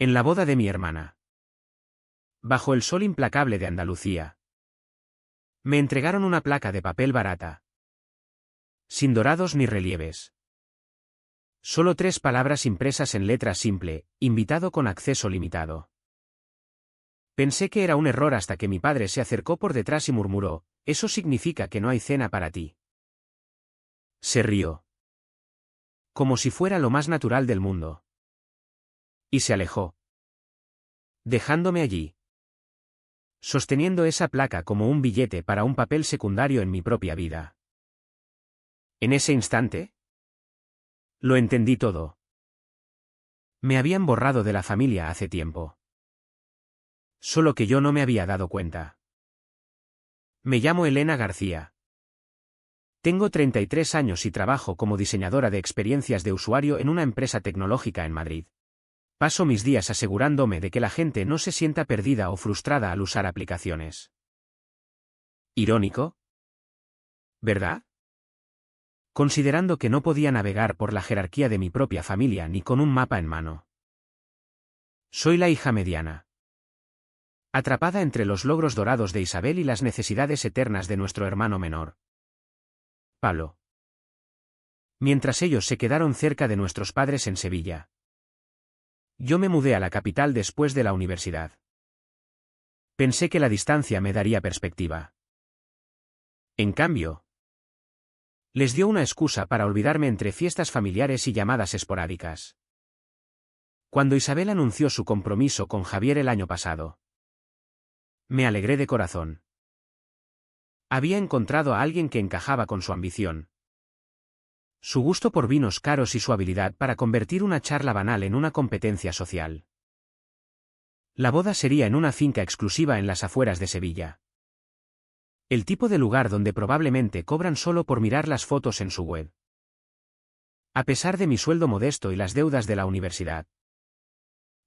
En la boda de mi hermana. Bajo el sol implacable de Andalucía. Me entregaron una placa de papel barata. Sin dorados ni relieves. Solo 3 palabras impresas en letra simple: invitado con acceso limitado. Pensé que era un error hasta que mi padre se acercó por detrás y murmuró: «Eso significa que no hay cena para ti». Se rió. Como si fuera lo más natural del mundo. Y se alejó. Dejándome allí. Sosteniendo esa placa como un billete para un papel secundario en mi propia vida. En ese instante, lo entendí todo. Me habían borrado de la familia hace tiempo. Solo que yo no me había dado cuenta. Me llamo Elena García. Tengo 33 años y trabajo como diseñadora de experiencias de usuario en una empresa tecnológica en Madrid. Paso mis días asegurándome de que la gente no se sienta perdida o frustrada al usar aplicaciones. ¿Irónico? ¿Verdad? Considerando que no podía navegar por la jerarquía de mi propia familia ni con un mapa en mano. Soy la hija mediana. Atrapada entre los logros dorados de Isabel y las necesidades eternas de nuestro hermano menor, Pablo. Mientras ellos se quedaron cerca de nuestros padres en Sevilla. Yo me mudé a la capital después de la universidad. Pensé que la distancia me daría perspectiva. En cambio, les dio una excusa para olvidarme entre fiestas familiares y llamadas esporádicas. Cuando Isabel anunció su compromiso con Javier el año pasado, me alegré de corazón. Había encontrado a alguien que encajaba con su ambición, su gusto por vinos caros y su habilidad para convertir una charla banal en una competencia social. La boda sería en una finca exclusiva en las afueras de Sevilla. El tipo de lugar donde probablemente cobran solo por mirar las fotos en su web. A pesar de mi sueldo modesto y las deudas de la universidad,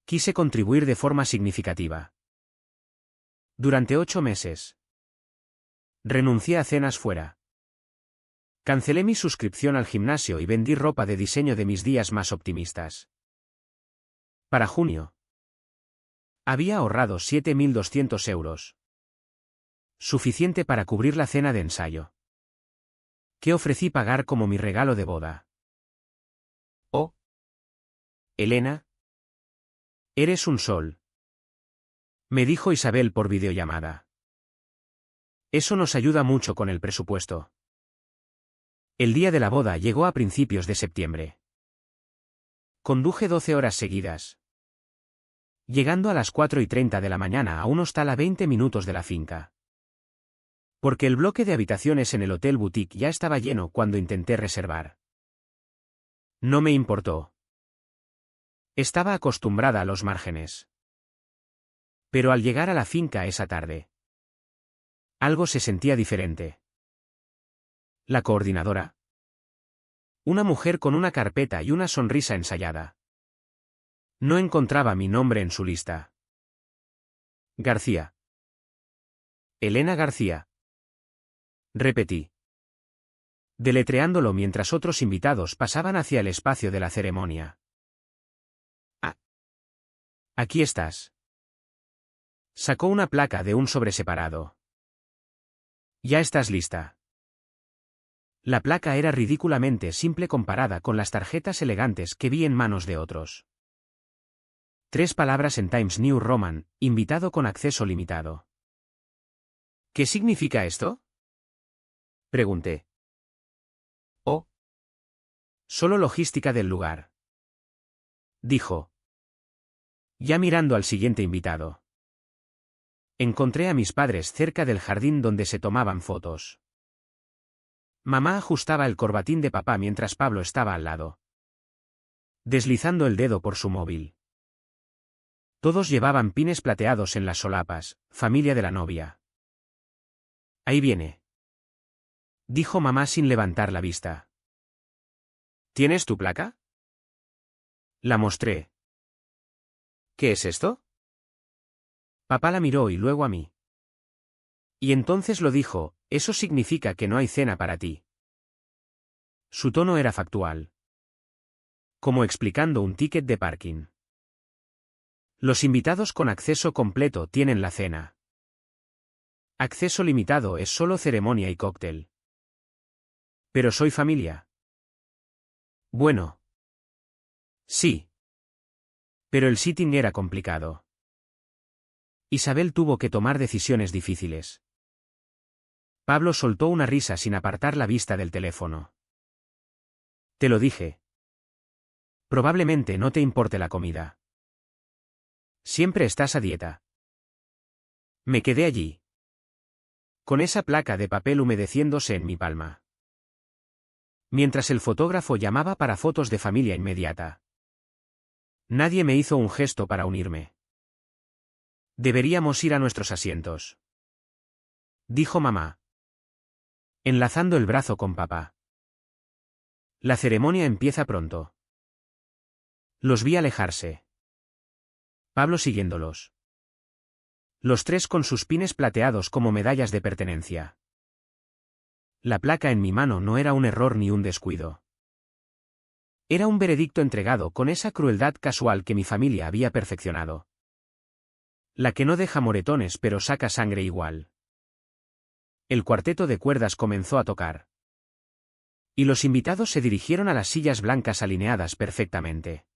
quise contribuir de forma significativa. Durante 8 meses. Renuncié a cenas fuera. Cancelé mi suscripción al gimnasio y vendí ropa de diseño de mis días más optimistas. Para junio. Había ahorrado 7.200 euros. Suficiente para cubrir la cena de ensayo. Que ofrecí pagar como mi regalo de boda. Oh, Elena. Eres un sol. Me dijo Isabel por videollamada. Eso nos ayuda mucho con el presupuesto. El día de la boda llegó a principios de septiembre. Conduje 12 horas seguidas. Llegando a las 4:30 de la mañana a un hostal a 20 minutos de la finca. Porque el bloque de habitaciones en el Hotel Boutique ya estaba lleno cuando intenté reservar. No me importó. Estaba acostumbrada a los márgenes. Pero al llegar a la finca esa tarde, algo se sentía diferente. La coordinadora. Una mujer con una carpeta y una sonrisa ensayada. No encontraba mi nombre en su lista. García. Elena García. Repetí. Deletreándolo mientras otros invitados pasaban hacia el espacio de la ceremonia. Ah. Aquí estás. Sacó una placa de un sobre separado. Ya estás lista. La placa era ridículamente simple comparada con las tarjetas elegantes que vi en manos de otros. 3 palabras en Times New Roman: invitado con acceso limitado. ¿Qué significa esto? Pregunté. Oh. Solo logística del lugar. Dijo. Ya mirando al siguiente invitado. Encontré a mis padres cerca del jardín donde se tomaban fotos. Mamá ajustaba el corbatín de papá mientras Pablo estaba al lado, deslizando el dedo por su móvil. Todos llevaban pines plateados en las solapas, familia de la novia. Ahí viene. Dijo mamá sin levantar la vista. ¿Tienes tu placa? La mostré. ¿Qué es esto? Papá la miró y luego a mí. Y entonces lo dijo: eso significa que no hay cena para ti. Su tono era factual. Como explicando un ticket de parking. Los invitados con acceso completo tienen la cena. Acceso limitado es solo ceremonia y cóctel. Pero soy familia. Bueno. Sí. Pero el sitting era complicado. Isabel tuvo que tomar decisiones difíciles. Pablo soltó una risa sin apartar la vista del teléfono. Te lo dije. Probablemente no te importe la comida. Siempre estás a dieta. Me quedé allí, con esa placa de papel humedeciéndose en mi palma, mientras el fotógrafo llamaba para fotos de familia inmediata. Nadie me hizo un gesto para unirme. Deberíamos ir a nuestros asientos, dijo mamá, enlazando el brazo con papá. La ceremonia empieza pronto. Los vi alejarse. Pablo siguiéndolos. Los tres con sus pines plateados como medallas de pertenencia. La placa en mi mano no era un error ni un descuido. Era un veredicto entregado con esa crueldad casual que mi familia había perfeccionado. La que no deja moretones pero saca sangre igual. El cuarteto de cuerdas comenzó a tocar. Y los invitados se dirigieron a las sillas blancas alineadas perfectamente.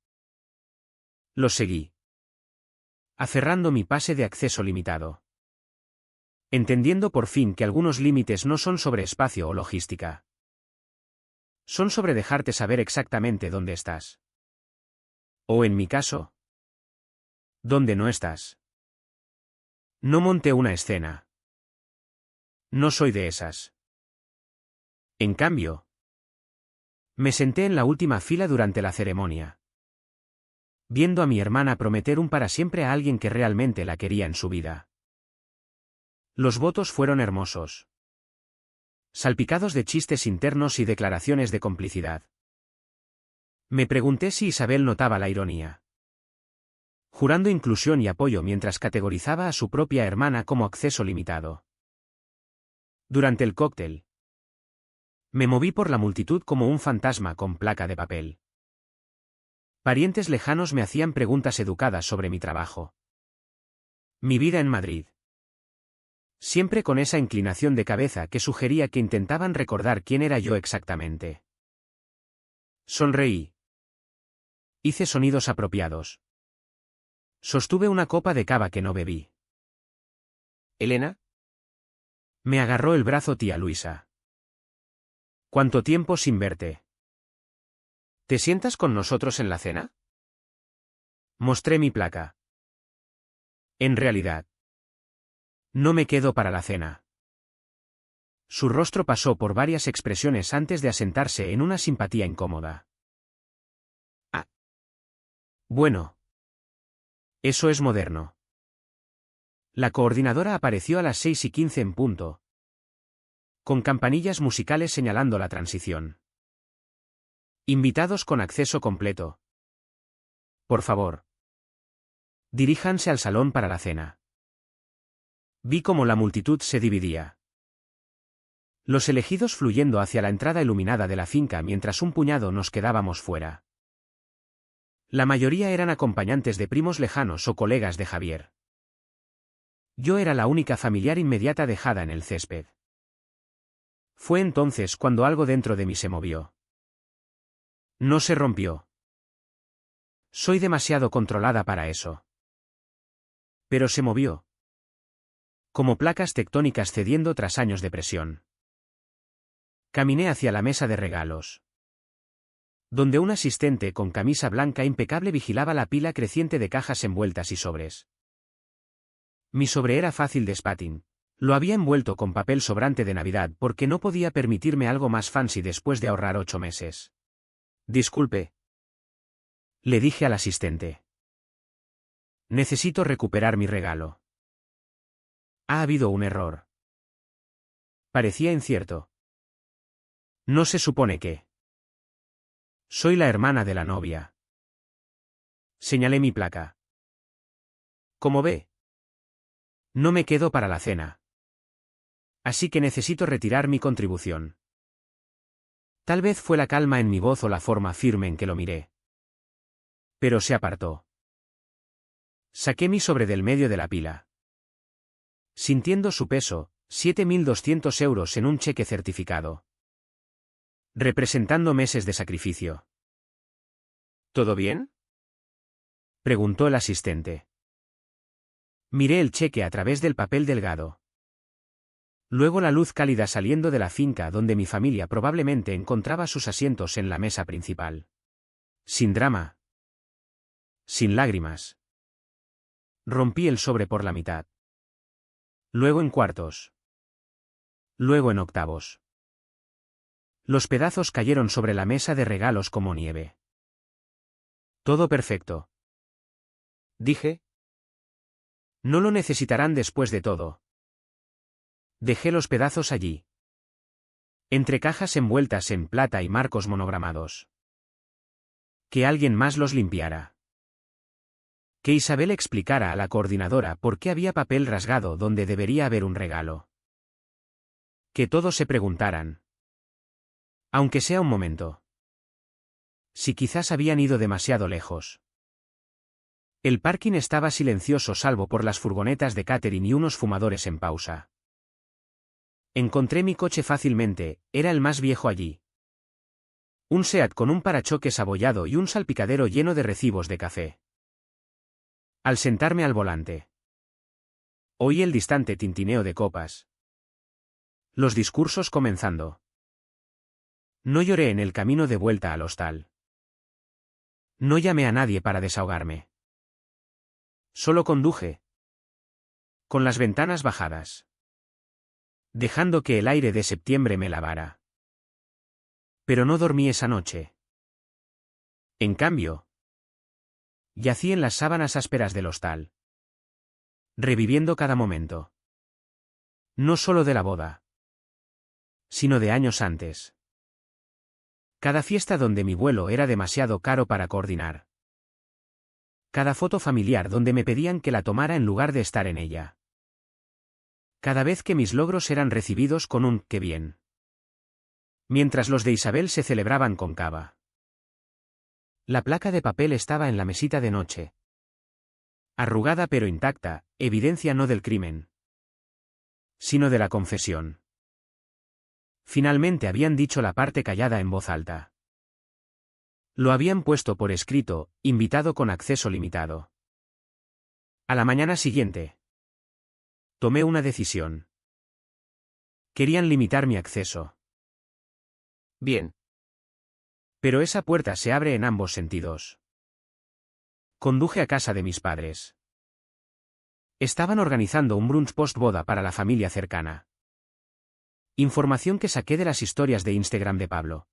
Los seguí, aferrando mi pase de acceso limitado. Entendiendo por fin que algunos límites no son sobre espacio o logística. Son sobre dejarte saber exactamente dónde estás. O en mi caso, dónde no estás. No monté una escena. No soy de esas. En cambio, me senté en la última fila durante la ceremonia, viendo a mi hermana prometer un para siempre a alguien que realmente la quería en su vida. Los votos fueron hermosos, salpicados de chistes internos y declaraciones de complicidad. Me pregunté si Isabel notaba la ironía, jurando inclusión y apoyo mientras categorizaba a su propia hermana como acceso limitado. Durante el cóctel, me moví por la multitud como un fantasma con placa de papel. Parientes lejanos me hacían preguntas educadas sobre mi trabajo. Mi vida en Madrid. Siempre con esa inclinación de cabeza que sugería que intentaban recordar quién era yo exactamente. Sonreí. Hice sonidos apropiados. Sostuve una copa de cava que no bebí. ¿Elena? Me agarró el brazo tía Luisa. ¿Cuánto tiempo sin verte? ¿Te sientas con nosotros en la cena? Mostré mi placa. En realidad, no me quedo para la cena. Su rostro pasó por varias expresiones antes de asentarse en una simpatía incómoda. Ah. Bueno. Eso es moderno. La coordinadora apareció a las 6:15 en punto, con campanillas musicales señalando la transición. Invitados con acceso completo. Por favor, diríjanse al salón para la cena. Vi cómo la multitud se dividía. Los elegidos fluyendo hacia la entrada iluminada de la finca mientras un puñado nos quedábamos fuera. La mayoría eran acompañantes de primos lejanos o colegas de Javier. Yo era la única familiar inmediata dejada en el césped. Fue entonces cuando algo dentro de mí se movió. No se rompió. Soy demasiado controlada para eso. Pero se movió. Como placas tectónicas cediendo tras años de presión. Caminé hacia la mesa de regalos, donde un asistente con camisa blanca impecable vigilaba la pila creciente de cajas envueltas y sobres. Mi sobre era fácil de spatting. Lo había envuelto con papel sobrante de Navidad porque no podía permitirme algo más fancy después de ahorrar 8 meses. Disculpe, le dije al asistente. Necesito recuperar mi regalo. Ha habido un error. Parecía incierto. No se supone que. Soy la hermana de la novia. Señalé mi placa. Como ve, no me quedo para la cena. Así que necesito retirar mi contribución. Tal vez fue la calma en mi voz o la forma firme en que lo miré. Pero se apartó. Saqué mi sobre del medio de la pila. Sintiendo su peso, 7.200 euros en un cheque certificado. Representando meses de sacrificio. ¿Todo bien?, preguntó el asistente. Miré el cheque a través del papel delgado. Luego la luz cálida saliendo de la finca donde mi familia probablemente encontraba sus asientos en la mesa principal. Sin drama. Sin lágrimas. Rompí el sobre por la mitad. Luego en cuartos. Luego en octavos. Los pedazos cayeron sobre la mesa de regalos como nieve. Todo perfecto. Dije. No lo necesitarán después de todo. Dejé los pedazos allí. Entre cajas envueltas en plata y marcos monogramados. Que alguien más los limpiara. Que Isabel explicara a la coordinadora por qué había papel rasgado donde debería haber un regalo. Que todos se preguntaran. Aunque sea un momento. Si quizás habían ido demasiado lejos. El parking estaba silencioso salvo por las furgonetas de catering y unos fumadores en pausa. Encontré mi coche fácilmente, era el más viejo allí. Un Seat con un parachoques abollado y un salpicadero lleno de recibos de café. Al sentarme al volante, oí el distante tintineo de copas. Los discursos comenzando. No lloré en el camino de vuelta al hostal. No llamé a nadie para desahogarme. Solo conduje. Con las ventanas bajadas. Dejando que el aire de septiembre me lavara. Pero no dormí esa noche. En cambio, yací en las sábanas ásperas del hostal. Reviviendo cada momento. No solo de la boda. Sino de años antes. Cada fiesta donde mi vuelo era demasiado caro para coordinar. Cada foto familiar donde me pedían que la tomara en lugar de estar en ella. Cada vez que mis logros eran recibidos con un «qué bien». Mientras los de Isabel se celebraban con cava. La placa de papel estaba en la mesita de noche. Arrugada pero intacta, evidencia no del crimen, sino de la confesión. Finalmente habían dicho la parte callada en voz alta. Lo habían puesto por escrito, invitado con acceso limitado. A la mañana siguiente. Tomé una decisión. Querían limitar mi acceso. Bien. Pero esa puerta se abre en ambos sentidos. Conduje a casa de mis padres. Estaban organizando un brunch post-boda para la familia cercana. Información que saqué de las historias de Instagram de Pablo.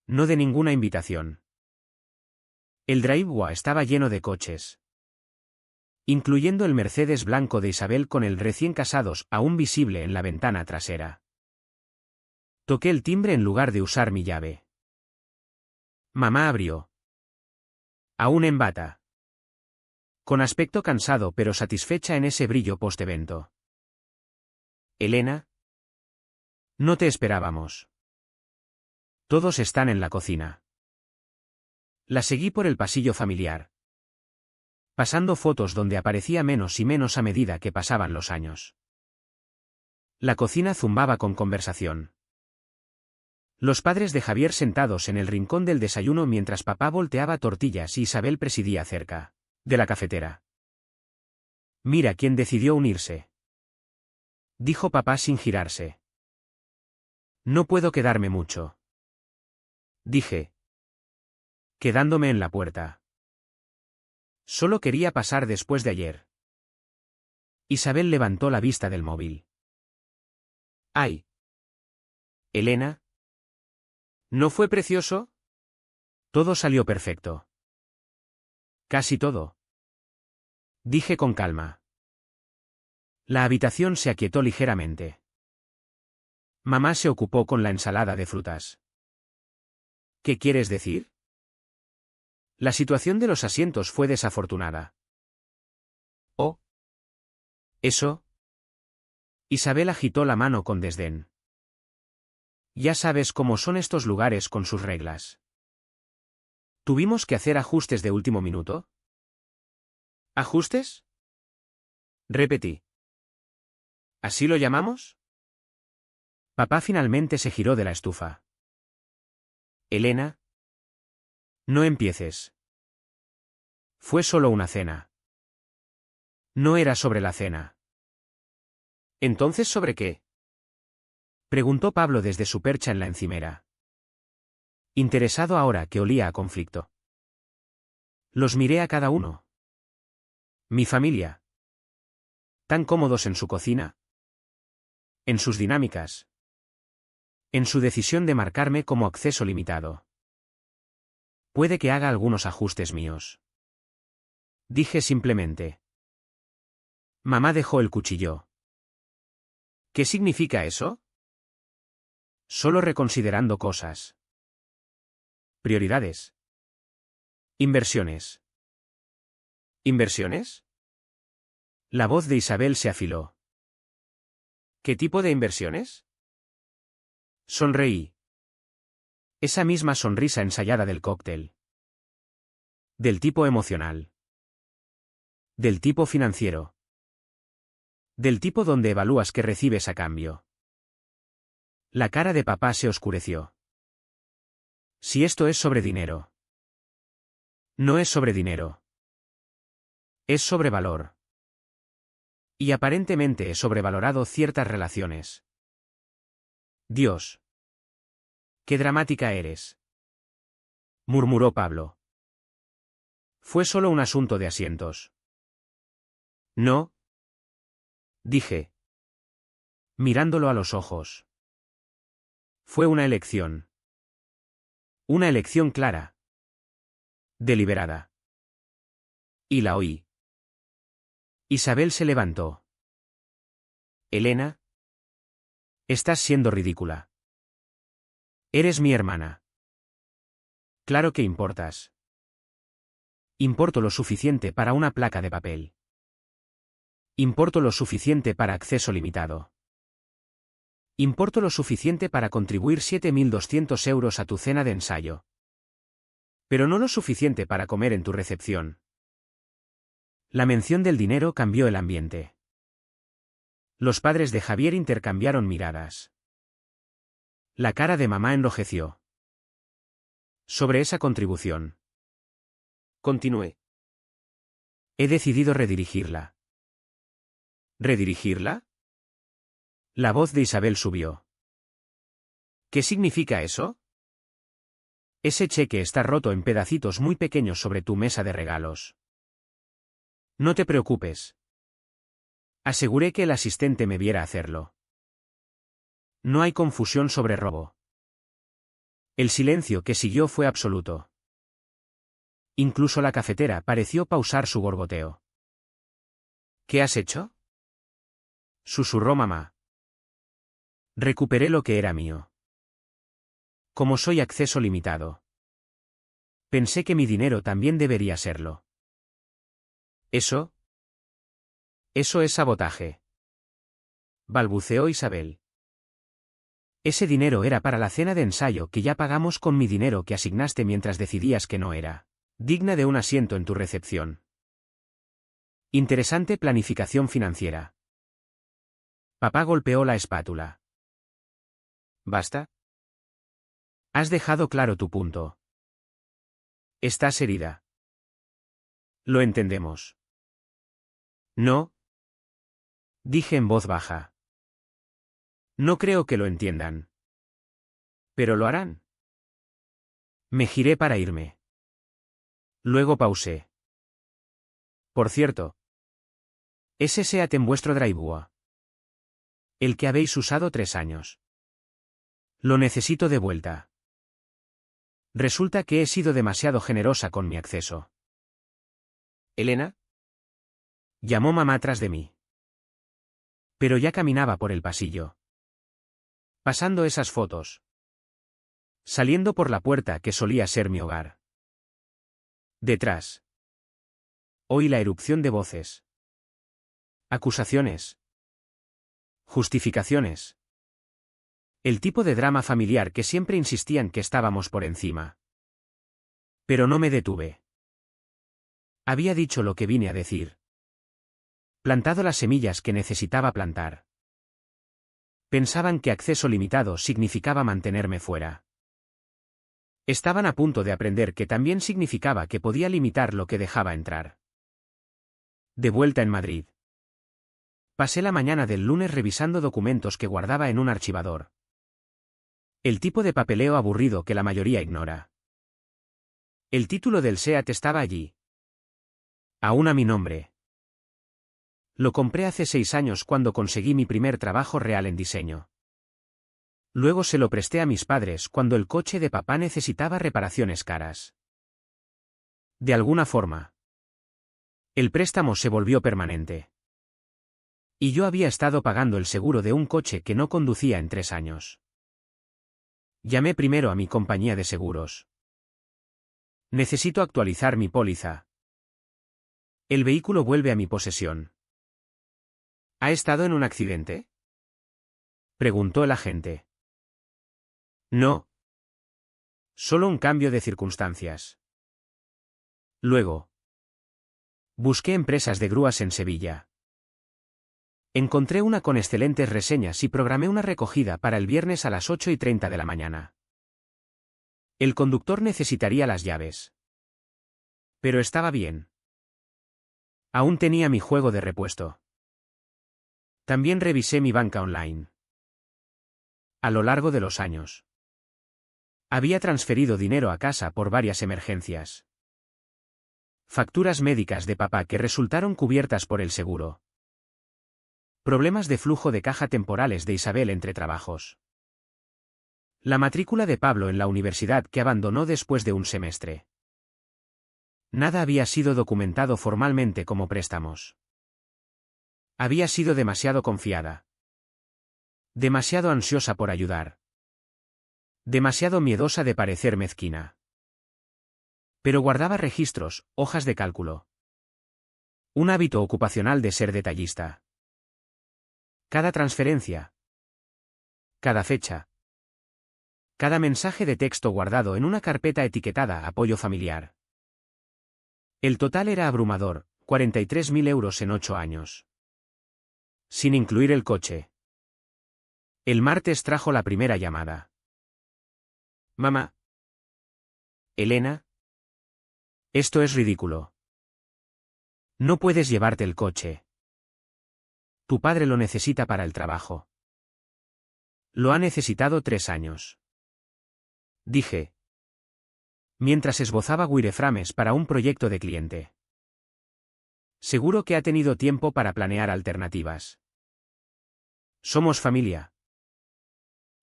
No de ninguna invitación. El driveway estaba lleno de coches. Incluyendo el Mercedes blanco de Isabel con el recién casados aún visible en la ventana trasera. Toqué el timbre en lugar de usar mi llave. Mamá abrió. Aún en bata. Con aspecto cansado pero satisfecha en ese brillo post-evento. Elena. No te esperábamos. Todos están en la cocina. La seguí por el pasillo familiar. Pasando fotos donde aparecía menos y menos a medida que pasaban los años. La cocina zumbaba con conversación. Los padres de Javier sentados en el rincón del desayuno mientras papá volteaba tortillas y Isabel presidía cerca de la cafetera. Mira quién decidió unirse. Dijo papá sin girarse. No puedo quedarme mucho. Dije. Quedándome en la puerta. Solo quería pasar después de ayer. Isabel levantó la vista del móvil. ¡Ay! Elena. ¿No fue precioso? Todo salió perfecto. Casi todo. Dije con calma. La habitación se aquietó ligeramente. Mamá se ocupó con la ensalada de frutas. ¿Qué quieres decir? La situación de los asientos fue desafortunada. ¿Oh? ¿Eso? Isabel agitó la mano con desdén. Ya sabes cómo son estos lugares con sus reglas. ¿Tuvimos que hacer ajustes de último minuto? ¿Ajustes? Repetí. ¿Así lo llamamos? Papá finalmente se giró de la estufa. Elena. No empieces. Fue solo una cena. No era sobre la cena. ¿Entonces sobre qué? Preguntó Pablo desde su percha en la encimera. Interesado ahora que olía a conflicto. Los miré a cada uno. Mi familia. Tan cómodos en su cocina. En sus dinámicas. En su decisión de marcarme como acceso limitado. Puede que haga algunos ajustes míos. Dije simplemente. Mamá dejó el cuchillo. ¿Qué significa eso? Solo reconsiderando cosas. Prioridades. Inversiones. ¿Inversiones? La voz de Isabel se afiló. ¿Qué tipo de inversiones? Sonreí. Esa misma sonrisa ensayada del cóctel. Del tipo emocional. Del tipo financiero. Del tipo donde evalúas qué recibes a cambio. La cara de papá se oscureció. Si esto es sobre dinero. No es sobre dinero. Es sobre valor. Y aparentemente he sobrevalorado ciertas relaciones. Dios. Qué dramática eres. Murmuró Pablo. Fue solo un asunto de asientos. No. Dije. Mirándolo a los ojos. Fue una elección. Una elección clara. Deliberada. Y la oí. Isabel se levantó. Elena. Estás siendo ridícula. Eres mi hermana. Claro que importas. Importo lo suficiente para una placa de papel. Importo lo suficiente para acceso limitado. Importo lo suficiente para contribuir 7.200 euros a tu cena de ensayo. Pero no lo suficiente para comer en tu recepción. La mención del dinero cambió el ambiente. Los padres de Javier intercambiaron miradas. La cara de mamá enrojeció. Sobre esa contribución. Continué. He decidido redirigirla. ¿Redirigirla? La voz de Isabel subió. ¿Qué significa eso? Ese cheque está roto en pedacitos muy pequeños sobre tu mesa de regalos. No te preocupes. Aseguré que el asistente me viera hacerlo. No hay confusión sobre robo. El silencio que siguió fue absoluto. Incluso la cafetera pareció pausar su borboteo. ¿Qué has hecho? Susurró mamá. Recuperé lo que era mío. Como soy acceso limitado. Pensé que mi dinero también debería serlo. ¿Eso? Eso es sabotaje. Balbuceó Isabel. Ese dinero era para la cena de ensayo que ya pagamos con mi dinero que asignaste mientras decidías que no era digna de un asiento en tu recepción. Interesante planificación financiera. Papá golpeó la espátula. ¿Basta? Has dejado claro tu punto. Estás herida. Lo entendemos. No. Dije en voz baja. No creo que lo entiendan. Pero lo harán. Me giré para irme. Luego pausé. Por cierto. Ese SEAT en vuestro Driveway. El que habéis usado 3 años. Lo necesito de vuelta. Resulta que he sido demasiado generosa con mi acceso. ¿Elena? Llamó mamá tras de mí. Pero ya caminaba por el pasillo. Pasando esas fotos. Saliendo por la puerta que solía ser mi hogar. Detrás. Oí la erupción de voces. Acusaciones. Justificaciones. El tipo de drama familiar que siempre insistían que estábamos por encima. Pero no me detuve. Había dicho lo que vine a decir. Plantado las semillas que necesitaba plantar. Pensaban que acceso limitado significaba mantenerme fuera. Estaban a punto de aprender que también significaba que podía limitar lo que dejaba entrar. De vuelta en Madrid. Pasé la mañana del lunes revisando documentos que guardaba en un archivador. El tipo de papeleo aburrido que la mayoría ignora. El título del SEAT estaba allí. Aún a mi nombre. Lo compré hace 6 años cuando conseguí mi primer trabajo real en diseño. Luego se lo presté a mis padres cuando el coche de papá necesitaba reparaciones caras. De alguna forma, el préstamo se volvió permanente. Y yo había estado pagando el seguro de un coche que no conducía en 3 años. Llamé primero a mi compañía de seguros. Necesito actualizar mi póliza. El vehículo vuelve a mi posesión. ¿Ha estado en un accidente?, preguntó el agente. No. Solo un cambio de circunstancias. Luego. Busqué empresas de grúas en Sevilla. Encontré una con excelentes reseñas y programé una recogida para el viernes a las 8:30 de la mañana. El conductor necesitaría las llaves. Pero estaba bien. Aún tenía mi juego de repuesto. También revisé mi banca online. A lo largo de los años. Había transferido dinero a casa por varias emergencias. Facturas médicas de papá que resultaron cubiertas por el seguro. Problemas de flujo de caja temporales de Isabel entre trabajos. La matrícula de Pablo en la universidad que abandonó después de un semestre. Nada había sido documentado formalmente como préstamos. Había sido demasiado confiada. Demasiado ansiosa por ayudar. Demasiado miedosa de parecer mezquina. Pero guardaba registros, hojas de cálculo. Un hábito ocupacional de ser detallista. Cada transferencia. Cada fecha. Cada mensaje de texto guardado en una carpeta etiquetada Apoyo familiar. El total era abrumador, 43.000 euros en 8 años. Sin incluir el coche. El martes trajo la primera llamada. Mamá. Elena. Esto es ridículo. No puedes llevarte el coche. Tu padre lo necesita para el trabajo. Lo ha necesitado 3 años. Dije. Mientras esbozaba wireframes para un proyecto de cliente. Seguro que ha tenido tiempo para planear alternativas. Somos familia.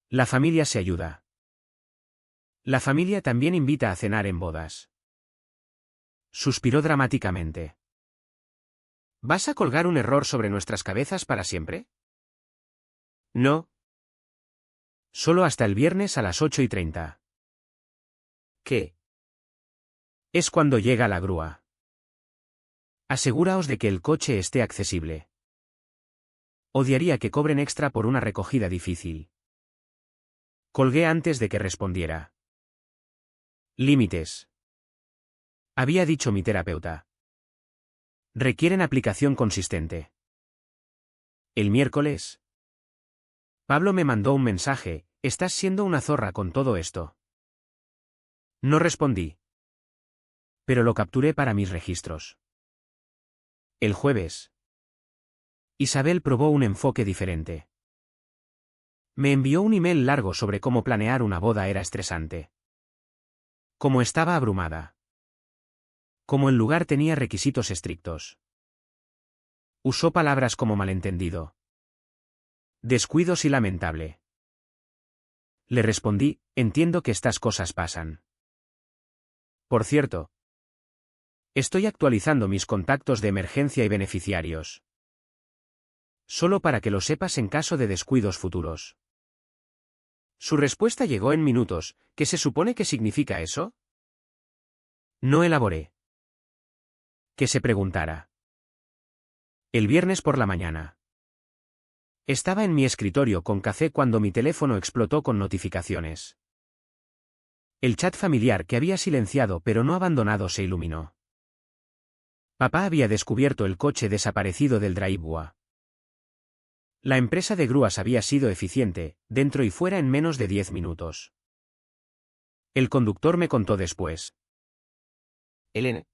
La familia se ayuda. La familia también invita a cenar en bodas. Suspiró dramáticamente. ¿Vas a colgar un error sobre nuestras cabezas para siempre? No. Solo hasta el viernes a las 8:30. ¿Qué? Es cuando llega la grúa. Asegúraos de que el coche esté accesible. Odiaría que cobren extra por una recogida difícil. Colgué antes de que respondiera. Límites. Había dicho mi terapeuta. Requieren aplicación consistente. El miércoles. Pablo me mandó un mensaje, ¿estás siendo una zorra con todo esto? No respondí. Pero lo capturé para mis registros. El jueves. Isabel probó un enfoque diferente. Me envió un email largo sobre cómo planear una boda era estresante. Cómo estaba abrumada. Cómo el lugar tenía requisitos estrictos. Usó palabras como malentendido. Descuidos y lamentable. Le respondí, entiendo que estas cosas pasan. Por cierto. Estoy actualizando mis contactos de emergencia y beneficiarios. Solo para que lo sepas en caso de descuidos futuros. Su respuesta llegó en minutos. ¿Qué se supone que significa eso? No elaboré. Que se preguntara. El viernes por la mañana. Estaba en mi escritorio con café cuando mi teléfono explotó con notificaciones. El chat familiar que había silenciado pero no abandonado se iluminó. Papá había descubierto el coche desaparecido del driveway. La empresa de grúas había sido eficiente, dentro y fuera en menos de 10 minutos. El conductor me contó después. Elena.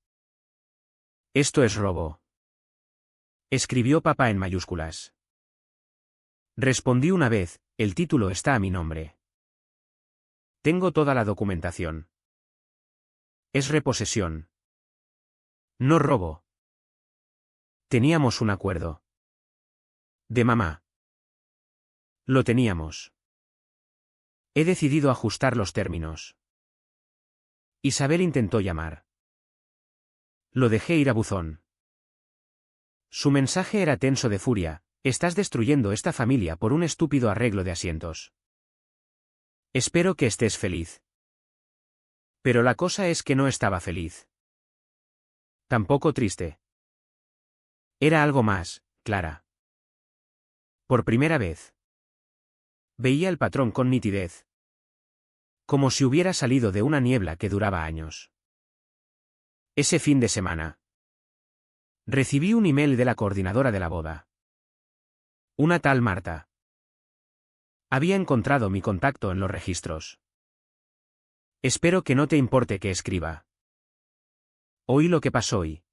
Esto es robo. Escribió papá en mayúsculas. Respondí una vez, el título está a mi nombre. Tengo toda la documentación. Es reposesión. No robo. Teníamos un acuerdo. De mamá. Lo teníamos. He decidido ajustar los términos. Isabel intentó llamar. Lo dejé ir a buzón. Su mensaje era tenso de furia: estás destruyendo esta familia por un estúpido arreglo de asientos. Espero que estés feliz. Pero la cosa es que no estaba feliz. Tampoco triste. Era algo más, Clara. Por primera vez. Veía el patrón con nitidez. Como si hubiera salido de una niebla que duraba años. Ese fin de semana. Recibí un email de la coordinadora de la boda. Una tal Marta. Había encontrado mi contacto en los registros. Espero que no te importe que escriba. Oí lo que pasó y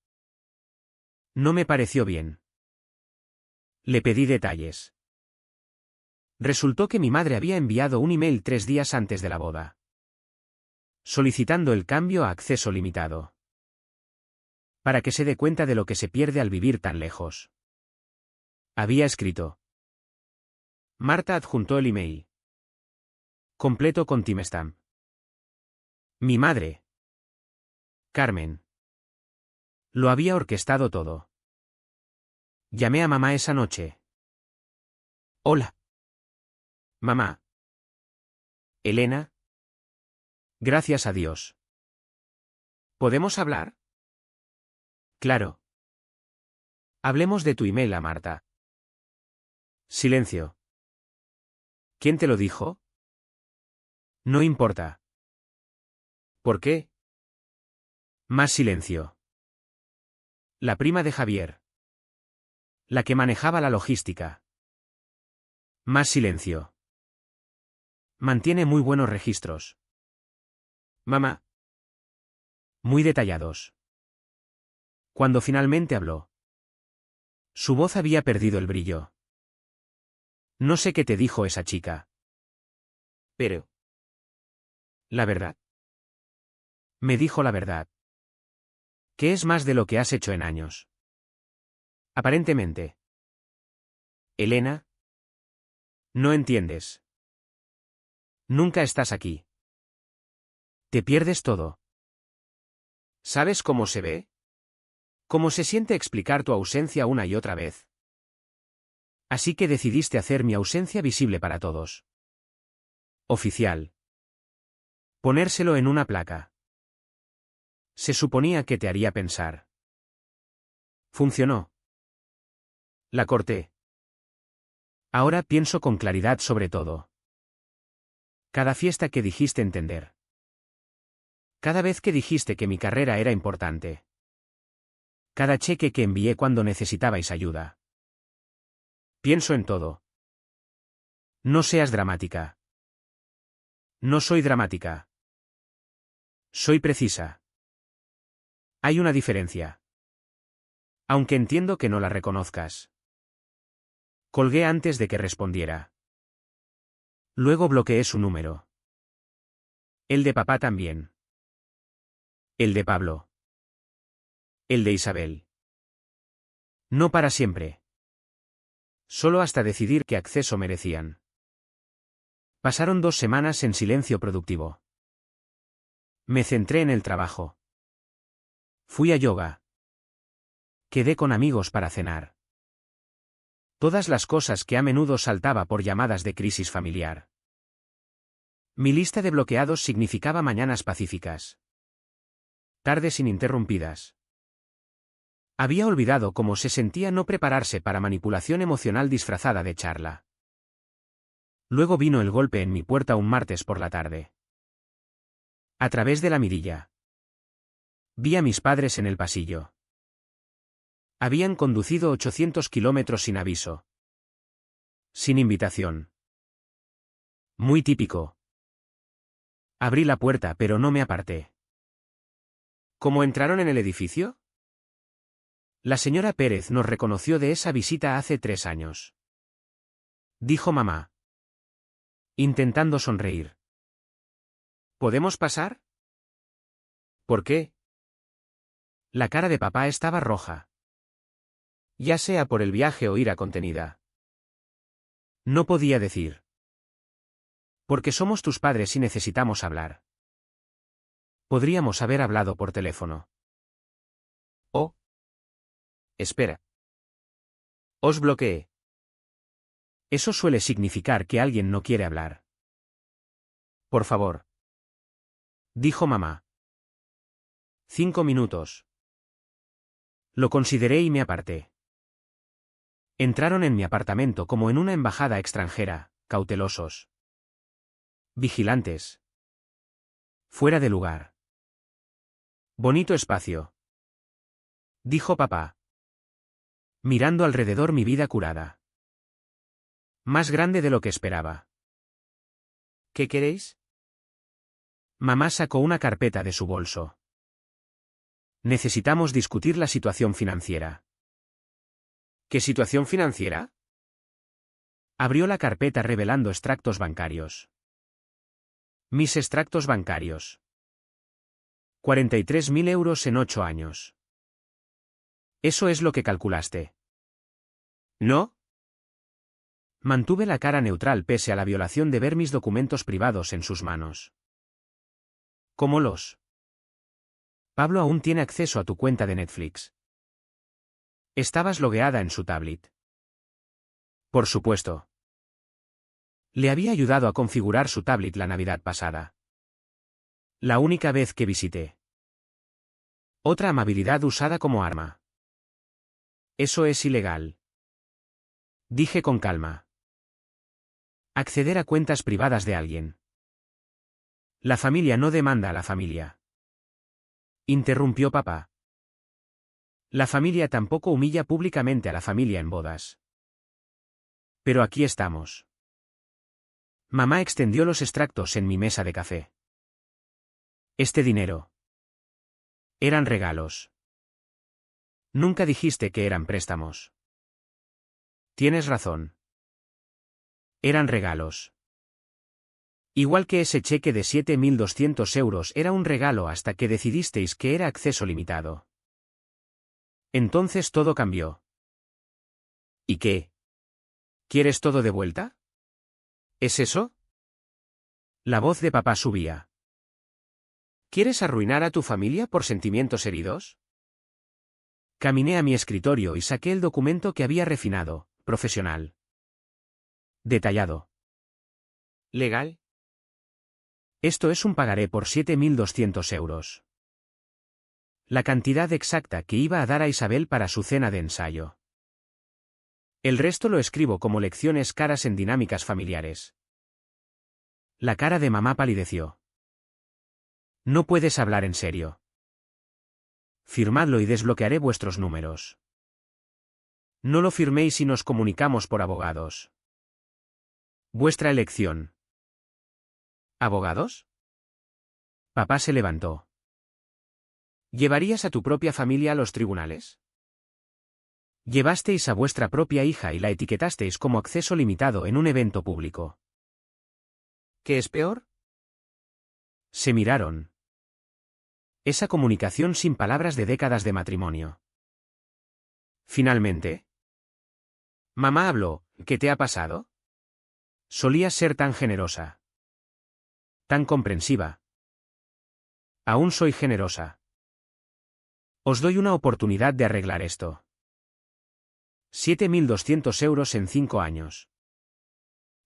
no me pareció bien. Le pedí detalles. Resultó que mi madre había enviado un email 3 días antes de la boda, solicitando el cambio a acceso limitado. Para que se dé cuenta de lo que se pierde al vivir tan lejos. Había escrito. Marta adjuntó el email. Completo con timestamp. Mi madre. Carmen. Lo había orquestado todo. Llamé a mamá esa noche. Hola. Mamá. Elena. Gracias a Dios. ¿Podemos hablar? Claro. Hablemos de tu email a Marta. Silencio. ¿Quién te lo dijo? No importa. ¿Por qué? Más silencio. La prima de Javier. La que manejaba la logística. Más silencio. Mantiene muy buenos registros. Mamá. Muy detallados. Cuando finalmente habló. Su voz había perdido el brillo. No sé qué te dijo esa chica. Pero. La verdad. Me dijo la verdad. Que es más de lo que has hecho en años. Aparentemente. Elena. No entiendes. Nunca estás aquí. Te pierdes todo. ¿Sabes cómo se ve? ¿Cómo se siente explicar tu ausencia una y otra vez? Así que decidiste hacer mi ausencia visible para todos. Oficial. Ponérselo en una placa. Se suponía que te haría pensar. Funcionó. La corté. Ahora pienso con claridad sobre todo. Cada fiesta que dijiste entender. Cada vez que dijiste que mi carrera era importante. Cada cheque que envié cuando necesitabais ayuda. Pienso en todo. No seas dramática. No soy dramática. Soy precisa. Hay una diferencia. Aunque entiendo que no la reconozcas. Colgué antes de que respondiera. Luego bloqueé su número. El de papá también. El de Pablo. El de Isabel. No para siempre. Solo hasta decidir qué acceso merecían. Pasaron 2 semanas en silencio productivo. Me centré en el trabajo. Fui a yoga. Quedé con amigos para cenar. Todas las cosas que a menudo saltaba por llamadas de crisis familiar. Mi lista de bloqueados significaba mañanas pacíficas. Tardes ininterrumpidas. Había olvidado cómo se sentía no prepararse para manipulación emocional disfrazada de charla. Luego vino el golpe en mi puerta un martes por la tarde. A través de la mirilla. Vi a mis padres en el pasillo. Habían conducido 800 kilómetros sin aviso. Sin invitación. Muy típico. Abrí la puerta pero no me aparté. ¿Cómo entraron en el edificio? La señora Pérez nos reconoció de esa visita hace 3 años. Dijo mamá, intentando sonreír. ¿Podemos pasar? ¿Por qué? La cara de papá estaba roja. Ya sea por el viaje o ira contenida. No podía decir. Porque somos tus padres y necesitamos hablar. Podríamos haber hablado por teléfono. Oh. Espera. Os bloqueé. Eso suele significar que alguien no quiere hablar. Por favor. Dijo mamá. 5 minutos. Lo consideré y me aparté. Entraron en mi apartamento como en una embajada extranjera, cautelosos. Vigilantes. Fuera de lugar. Bonito espacio. Dijo papá. Mirando alrededor mi vida curada. Más grande de lo que esperaba. ¿Qué queréis? Mamá sacó una carpeta de su bolso. Necesitamos discutir la situación financiera. ¿Qué situación financiera? Abrió la carpeta revelando extractos bancarios. Mis extractos bancarios. 43.000 euros en 8 años. ¿Eso es lo que calculaste? ¿No? Mantuve la cara neutral pese a la violación de ver mis documentos privados en sus manos. ¿Cómo los? Pablo aún tiene acceso a tu cuenta de Netflix. Estabas logueada en su tablet. Por supuesto. Le había ayudado a configurar su tablet la Navidad pasada. La única vez que visité. Otra amabilidad usada como arma. Eso es ilegal. Dije con calma. Acceder a cuentas privadas de alguien. La familia no demanda a la familia. Interrumpió papá. La familia tampoco humilla públicamente a la familia en bodas. Pero aquí estamos. Mamá extendió los extractos en mi mesa de café. Este dinero. Eran regalos. Nunca dijiste que eran préstamos. Tienes razón. Eran regalos. Igual que ese cheque de 7.200 euros era un regalo hasta que decidisteis que era acceso limitado. Entonces todo cambió. ¿Y qué? ¿Quieres todo de vuelta? ¿Es eso? La voz de papá subía. ¿Quieres arruinar a tu familia por sentimientos heridos? Caminé a mi escritorio y saqué el documento que había refinado, profesional. Detallado. ¿Legal? Esto es un pagaré por 7.200 euros. La cantidad exacta que iba a dar a Isabel para su cena de ensayo. El resto lo escribo como lecciones caras en dinámicas familiares. La cara de mamá palideció. No puedes hablar en serio. Firmadlo y desbloquearé vuestros números. No lo firméis y nos comunicamos por abogados. Vuestra elección. ¿Abogados? Papá se levantó. ¿Llevarías a tu propia familia a los tribunales? Llevasteis a vuestra propia hija y la etiquetasteis como acceso limitado en un evento público. ¿Qué es peor? Se miraron. Esa comunicación sin palabras de décadas de matrimonio. Finalmente. Mamá habló, ¿qué te ha pasado? Solías ser tan generosa. Tan comprensiva. Aún soy generosa. Os doy una oportunidad de arreglar esto. 7.200 euros en 5 años.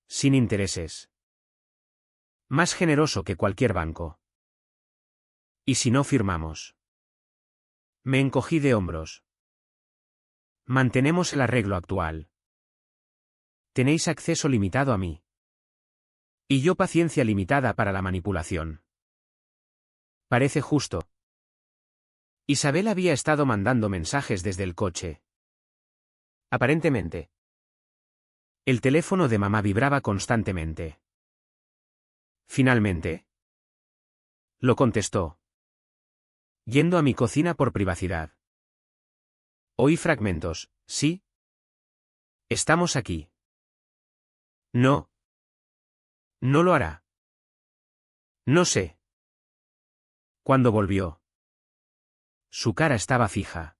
Sin intereses. Más generoso que cualquier banco. ¿Y si no firmamos? Me encogí de hombros. Mantenemos el arreglo actual. Tenéis acceso limitado a mí. Y yo paciencia limitada para la manipulación. Parece justo. Isabel había estado mandando mensajes desde el coche, Aparentemente. El teléfono de mamá vibraba constantemente. Finalmente. Lo contestó. Yendo a mi cocina por privacidad. Oí fragmentos, ¿sí? Estamos aquí. No. No lo hará. No sé. Cuando volvió. Su cara estaba fija.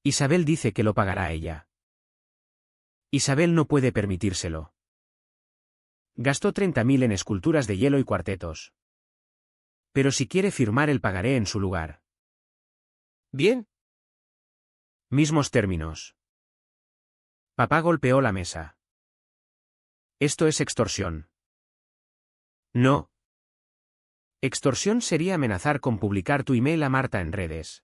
Isabel dice que lo pagará ella. Isabel no puede permitírselo. Gastó 30.000 en esculturas de hielo y cuartetos. Pero si quiere firmar el pagaré en su lugar. Bien. Mismos términos. Papá golpeó la mesa. Esto es extorsión. No. Extorsión sería amenazar con publicar tu email a Marta en redes.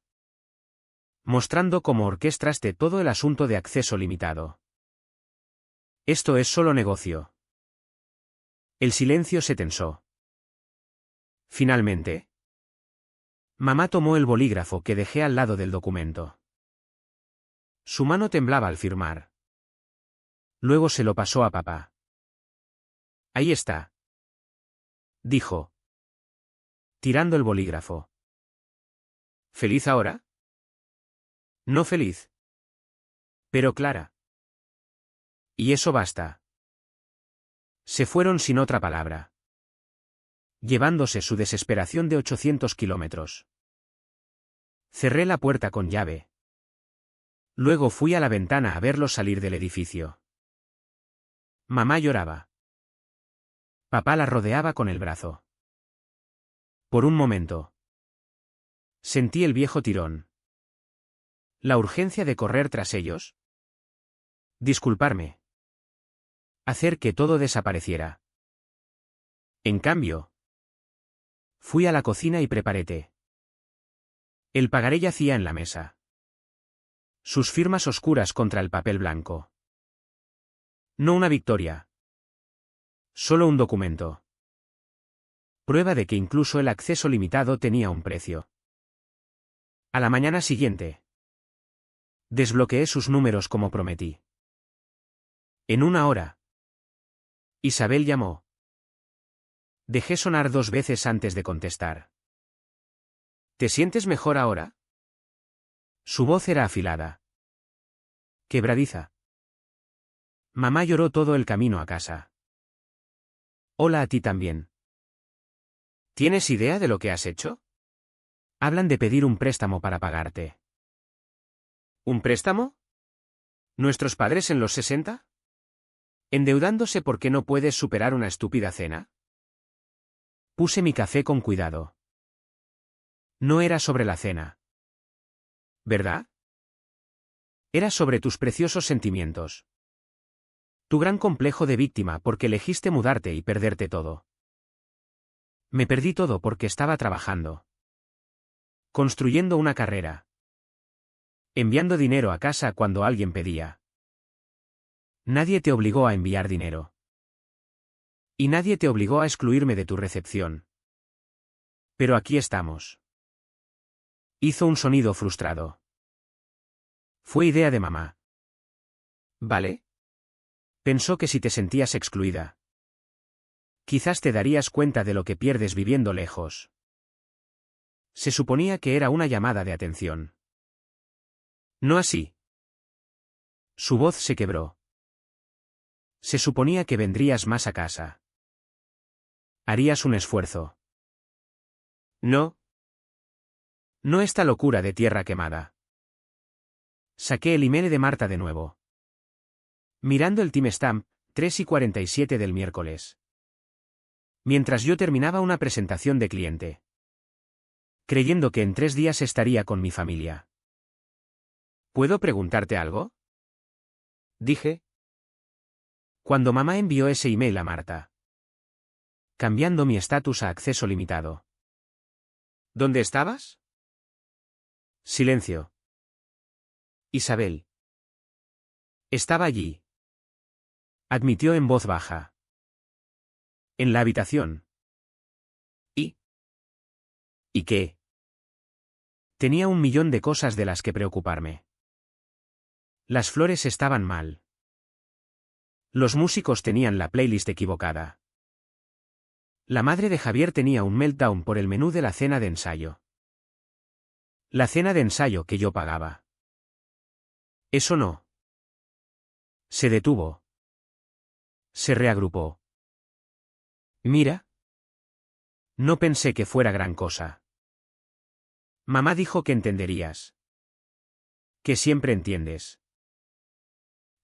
Mostrando cómo orquestaste todo el asunto de acceso limitado. Esto es solo negocio. El silencio se tensó. Finalmente. Mamá tomó el bolígrafo que dejé al lado del documento. Su mano temblaba al firmar. Luego se lo pasó a papá. Ahí está. Dijo. Tirando el bolígrafo. ¿Feliz ahora? No feliz. Pero clara. Y eso basta. Se fueron sin otra palabra. Llevándose su desesperación de 800 kilómetros. Cerré la puerta con llave. Luego fui a la ventana a verlos salir del edificio. Mamá lloraba. Papá la rodeaba con el brazo. Por un momento. Sentí el viejo tirón. La urgencia de correr tras ellos. Disculparme. Hacer que todo desapareciera. En cambio. Fui a la cocina y preparé té. El pagaré yacía en la mesa. Sus firmas oscuras contra el papel blanco. No una victoria. Solo un documento. Prueba de que incluso el acceso limitado tenía un precio. A la mañana siguiente. Desbloqueé sus números como prometí. En 1 hora. Isabel llamó. Dejé sonar 2 veces antes de contestar. ¿Te sientes mejor ahora? Su voz era afilada. Quebradiza. Mamá lloró todo el camino a casa. Hola a ti también. ¿Tienes idea de lo que has hecho? Hablan de pedir un préstamo para pagarte. ¿Un préstamo? ¿Nuestros padres en los 60? ¿Endeudándose porque no puedes superar una estúpida cena? Puse mi café con cuidado. No era sobre la cena. ¿Verdad? Era sobre tus preciosos sentimientos. Tu gran complejo de víctima porque elegiste mudarte y perderte todo. Me perdí todo porque estaba trabajando. Construyendo una carrera. Enviando dinero a casa cuando alguien pedía. Nadie te obligó a enviar dinero. Y nadie te obligó a excluirme de tu recepción. Pero aquí estamos. Hizo un sonido frustrado. Fue idea de mamá. ¿Vale? Pensó que si te sentías excluida. Quizás te darías cuenta de lo que pierdes viviendo lejos. Se suponía que era una llamada de atención. No así. Su voz se quebró. Se suponía que vendrías más a casa. Harías un esfuerzo. No. No esta locura de tierra quemada. Saqué el email de Marta de nuevo. Mirando el timestamp, 3:47 del miércoles. Mientras yo terminaba una presentación de cliente. Creyendo que en 3 días estaría con mi familia. ¿Puedo preguntarte algo? Dije. Cuando mamá envió ese email a Marta. Cambiando mi estatus a acceso limitado. ¿Dónde estabas? Silencio. Isabel. Estaba allí. Admitió en voz baja. En la habitación. ¿Y? ¿Y qué? Tenía 1.000.000 de cosas de las que preocuparme. Las flores estaban mal. Los músicos tenían la playlist equivocada. La madre de Javier tenía un meltdown por el menú de la cena de ensayo. La cena de ensayo que yo pagaba. Eso no. Se detuvo. Se reagrupó. Mira. No pensé que fuera gran cosa. Mamá dijo que entenderías. Que siempre entiendes.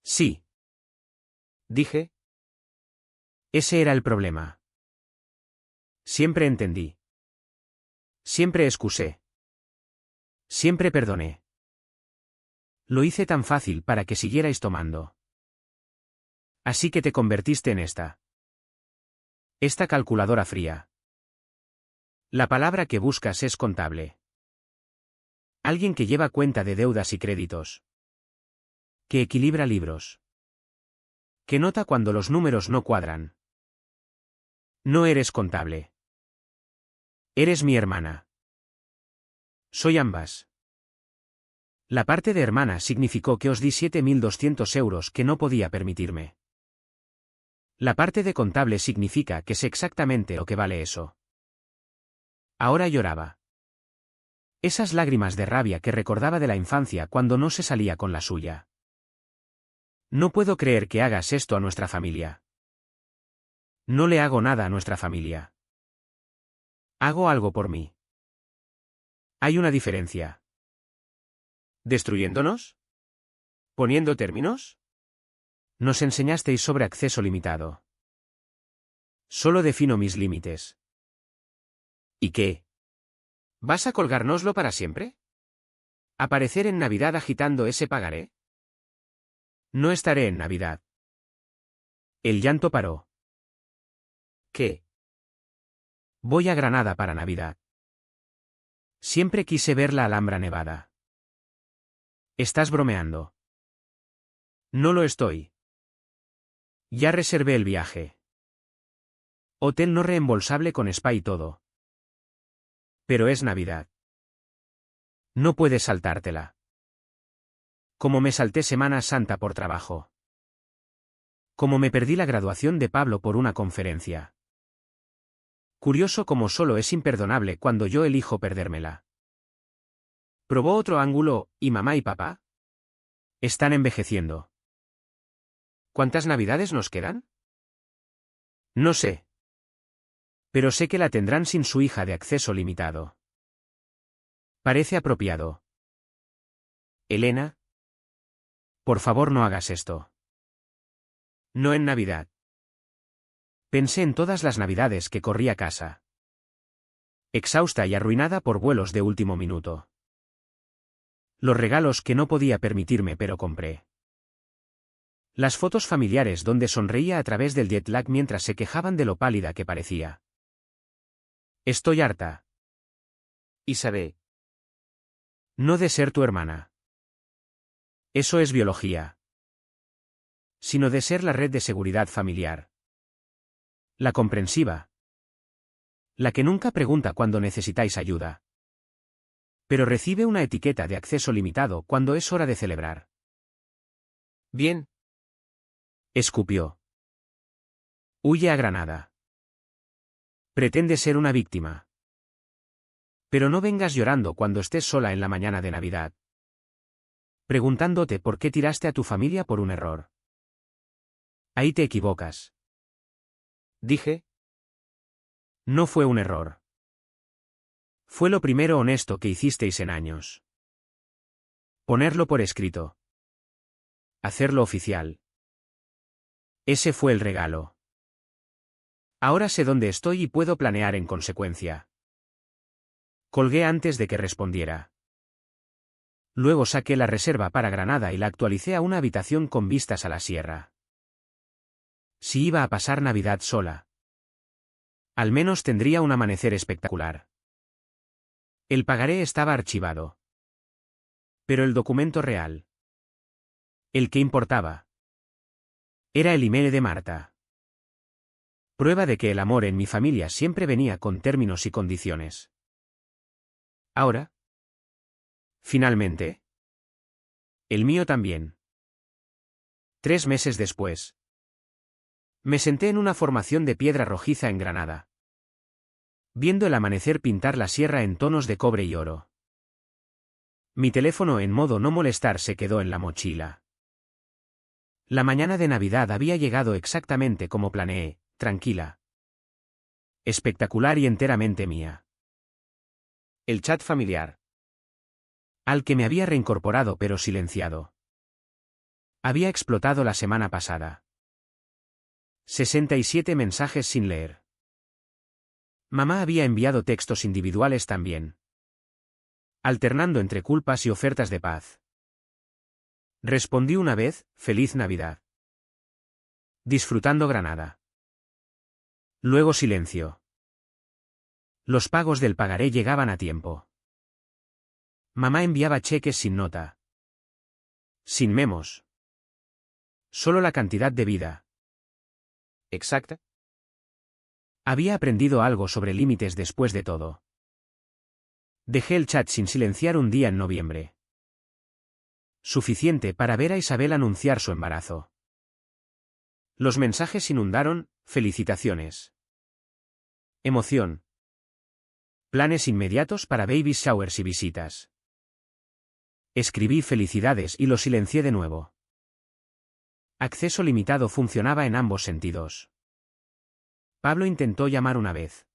Sí. Dije. Ese era el problema. Siempre entendí. Siempre excusé. Siempre perdoné. Lo hice tan fácil para que siguierais tomando. Así que te convertiste en esta. Esta calculadora fría. La palabra que buscas es contable. Alguien que lleva cuenta de deudas y créditos. Que equilibra libros. Que nota cuando los números no cuadran. No eres contable. Eres mi hermana. Soy ambas. La parte de hermana significó que os di 7.200 euros que no podía permitirme. La parte de contable significa que sé exactamente lo que vale eso. Ahora lloraba. Esas lágrimas de rabia que recordaba de la infancia cuando no se salía con la suya. No puedo creer que hagas esto a nuestra familia. No le hago nada a nuestra familia. Hago algo por mí. Hay una diferencia. ¿Destruyéndonos? ¿Poniendo términos? Nos enseñasteis sobre acceso limitado. Solo defino mis límites. ¿Y qué? ¿Vas a colgárnoslo para siempre? ¿Aparecer en Navidad agitando ese pagaré? No estaré en Navidad. El llanto paró. ¿Qué? Voy a Granada para Navidad. Siempre quise ver la Alhambra nevada. ¿Estás bromeando? No lo estoy. Ya reservé el viaje. Hotel no reembolsable con spa y todo. Pero es Navidad. No puedes saltártela. Como me salté Semana Santa por trabajo. Como me perdí la graduación de Pablo por una conferencia. Curioso como solo es imperdonable cuando yo elijo perdérmela. ¿Probó otro ángulo, y mamá y papá? Están envejeciendo. ¿Cuántas Navidades nos quedan? No sé. Pero sé que la tendrán sin su hija de acceso limitado. Parece apropiado. Elena. Por favor no hagas esto. No en Navidad. Pensé en todas las Navidades que corrí a casa. Exhausta y arruinada por vuelos de último minuto. Los regalos que no podía permitirme pero compré. Las fotos familiares donde sonreía a través del jet lag mientras se quejaban de lo pálida que parecía. Estoy harta. Isabel. No de ser tu hermana. Eso es biología. Sino de ser la red de seguridad familiar. La comprensiva. La que nunca pregunta cuando necesitáis ayuda. Pero recibe una etiqueta de acceso limitado cuando es hora de celebrar. Bien. Escupió. Huye a Granada. Pretende ser una víctima. Pero no vengas llorando cuando estés sola en la mañana de Navidad. Preguntándote por qué tiraste a tu familia por un error. Ahí te equivocas. Dije. No fue un error. Fue lo primero honesto que hicisteis en años. Ponerlo por escrito. Hacerlo oficial. Ese fue el regalo. Ahora sé dónde estoy y puedo planear en consecuencia. Colgué antes de que respondiera. Luego saqué la reserva para Granada y la actualicé a una habitación con vistas a la sierra. Si iba a pasar Navidad sola. Al menos tendría un amanecer espectacular. El pagaré estaba archivado. Pero el documento real. El que importaba. Era el email de Marta. Prueba de que el amor en mi familia siempre venía con términos y condiciones. Ahora. Finalmente. El mío también. 3 meses después. Me senté en una formación de piedra rojiza en Granada, viendo el amanecer pintar la sierra en tonos de cobre y oro. Mi teléfono en modo no molestar se quedó en la mochila. La mañana de Navidad había llegado exactamente como planeé, tranquila, espectacular y enteramente mía. El chat familiar, al que me había reincorporado pero silenciado, había explotado la semana pasada. 67 mensajes sin leer. Mamá había enviado textos individuales también, alternando entre culpas y ofertas de paz. Respondí una vez, feliz Navidad. Disfrutando Granada. Luego silencio. Los pagos del pagaré llegaban a tiempo. Mamá enviaba cheques sin nota. Sin memos. Solo la cantidad debida. ¿Exacta? Había aprendido algo sobre límites después de todo. Dejé el chat sin silenciar un día en noviembre. Suficiente para ver a Isabel anunciar su embarazo. Los mensajes inundaron, felicitaciones. Emoción. Planes inmediatos para baby showers y visitas. Escribí felicidades y lo silencié de nuevo. Acceso limitado funcionaba en ambos sentidos. Pablo intentó llamar una vez.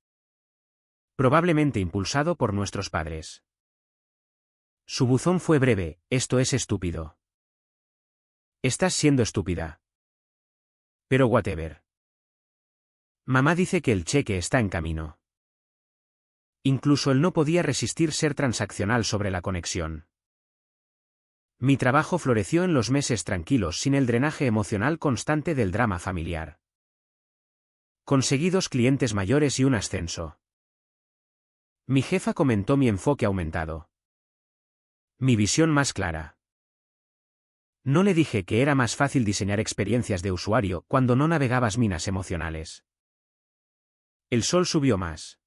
Probablemente impulsado por nuestros padres. Su buzón fue breve, esto es estúpido. Estás siendo estúpida. Pero whatever. Mamá dice que el cheque está en camino. Incluso él no podía resistir ser transaccional sobre la conexión. Mi trabajo floreció en los meses tranquilos sin el drenaje emocional constante del drama familiar. Conseguí 2 clientes mayores y un ascenso. Mi jefa comentó mi enfoque aumentado. Mi visión más clara. No le dije que era más fácil diseñar experiencias de usuario cuando no navegabas minas emocionales. El sol subió más,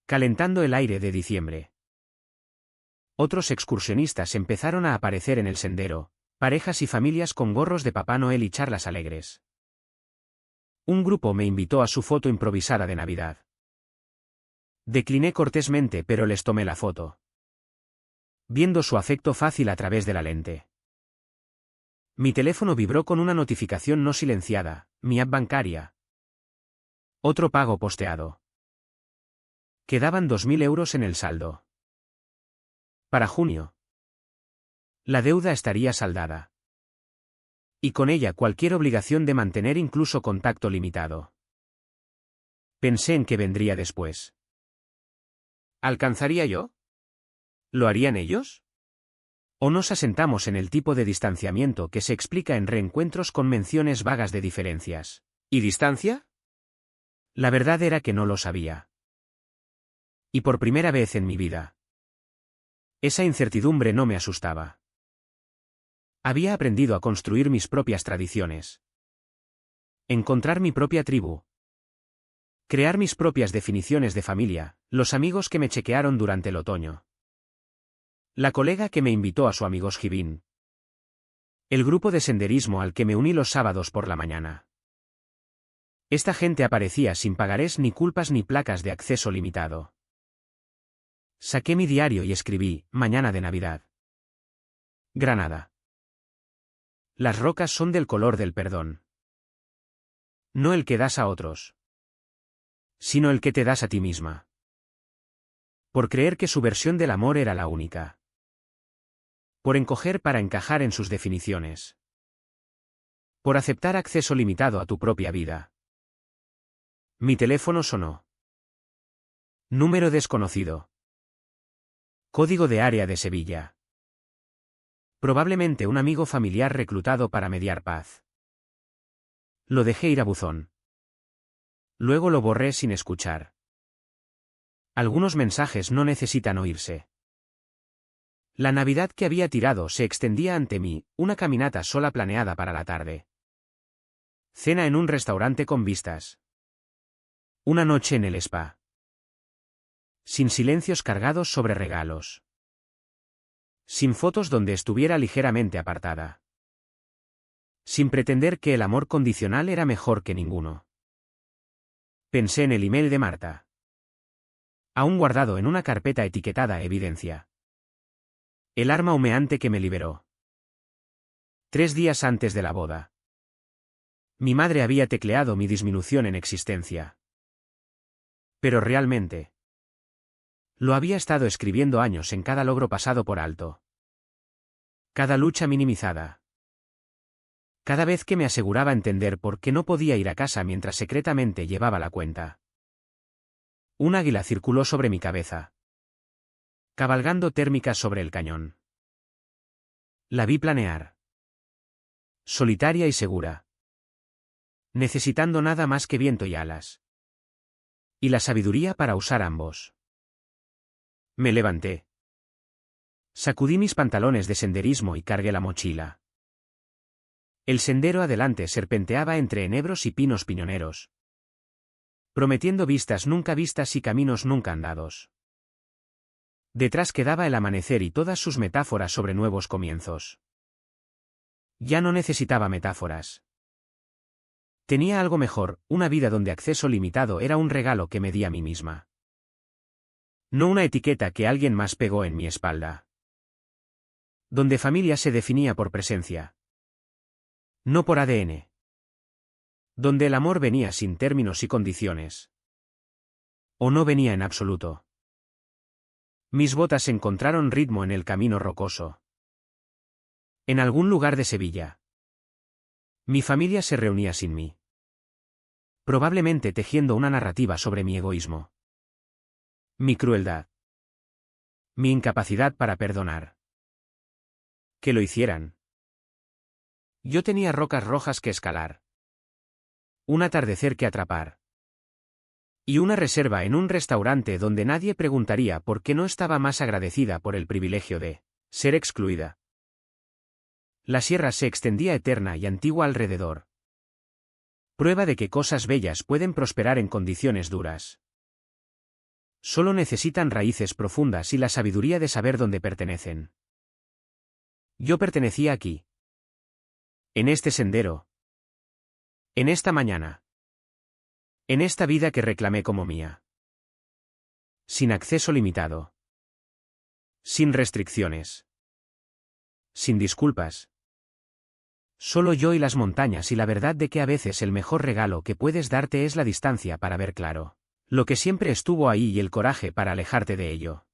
calentando el aire de diciembre. Otros excursionistas empezaron a aparecer en el sendero, parejas y familias con gorros de Papá Noel y charlas alegres. Un grupo me invitó a su foto improvisada de Navidad. Decliné cortésmente, pero les tomé la foto, viendo su afecto fácil a través de la lente. Mi teléfono vibró con una notificación no silenciada, mi app bancaria. Otro pago posteado. Quedaban 2.000 euros en el saldo. Para junio. La deuda estaría saldada. Y con ella cualquier obligación de mantener incluso contacto limitado. Pensé en qué vendría después. ¿Alcanzaría yo? ¿Lo harían ellos? ¿O nos asentamos en el tipo de distanciamiento que se explica en reencuentros con menciones vagas de diferencias? ¿Y distancia? La verdad era que no lo sabía. Y por primera vez en mi vida, esa incertidumbre no me asustaba. Había aprendido a construir mis propias tradiciones. Encontrar mi propia tribu. Crear mis propias definiciones de familia, los amigos que me chequearon durante el otoño. La colega que me invitó a su amigos Gibín. El grupo de senderismo al que me uní los sábados por la mañana. Esta gente aparecía sin pagarés ni culpas ni placas de acceso limitado. Saqué mi diario y escribí, mañana de Navidad. Granada. Las rocas son del color del perdón. No el que das a otros, sino el que te das a ti misma. Por creer que su versión del amor era la única. Por encoger para encajar en sus definiciones. Por aceptar acceso limitado a tu propia vida. Mi teléfono sonó. Número desconocido. Código de área de Sevilla. Probablemente un amigo familiar reclutado para mediar paz. Lo dejé ir a buzón. Luego lo borré sin escuchar. Algunos mensajes no necesitan oírse. La Navidad que había tirado se extendía ante mí, una caminata sola planeada para la tarde. Cena en un restaurante con vistas. Una noche en el spa. Sin silencios cargados sobre regalos. Sin fotos donde estuviera ligeramente apartada. sin pretender que el amor condicional era mejor que ninguno. Pensé en el email de Marta. Aún guardado en una carpeta etiquetada Evidencia. El arma humeante que me liberó. 3 días antes de la boda. Mi madre había tecleado mi disminución en existencia. Pero realmente. Lo había estado escribiendo años en cada logro pasado por alto. Cada lucha minimizada. Cada vez que me aseguraba entender por qué no podía ir a casa mientras secretamente llevaba la cuenta. Un águila circuló sobre mi cabeza. Cabalgando térmicas sobre el cañón. La vi planear. Solitaria y segura. Necesitando nada más que viento y alas. Y la sabiduría para usar ambos. Me levanté. Sacudí mis pantalones de senderismo y cargué la mochila. El sendero adelante serpenteaba entre enebros y pinos piñoneros, prometiendo vistas nunca vistas y caminos nunca andados. Detrás quedaba el amanecer y todas sus metáforas sobre nuevos comienzos. Ya no necesitaba metáforas. Tenía algo mejor, una vida donde acceso limitado era un regalo que me di a mí misma. No una etiqueta que alguien más pegó en mi espalda. Donde familia se definía por presencia. No por ADN. Donde el amor venía sin términos y condiciones. O no venía en absoluto. Mis botas encontraron ritmo en el camino rocoso. En algún lugar de Sevilla. Mi familia se reunía sin mí. Probablemente tejiendo una narrativa sobre mi egoísmo. Mi crueldad. Mi incapacidad para perdonar. Que lo hicieran. Yo tenía rocas rojas que escalar. Un atardecer que atrapar. Y una reserva en un restaurante donde nadie preguntaría por qué no estaba más agradecida por el privilegio de ser excluida. La sierra se extendía eterna y antigua alrededor. Prueba de que cosas bellas pueden prosperar en condiciones duras. Solo necesitan raíces profundas y la sabiduría de saber dónde pertenecen. Yo pertenecía aquí. En este sendero. En esta mañana. En esta vida que reclamé como mía. Sin acceso limitado. Sin restricciones. Sin disculpas. Solo yo y las montañas y la verdad de que a veces el mejor regalo que puedes darte es la distancia para ver claro. Lo que siempre estuvo ahí y el coraje para alejarte de ello.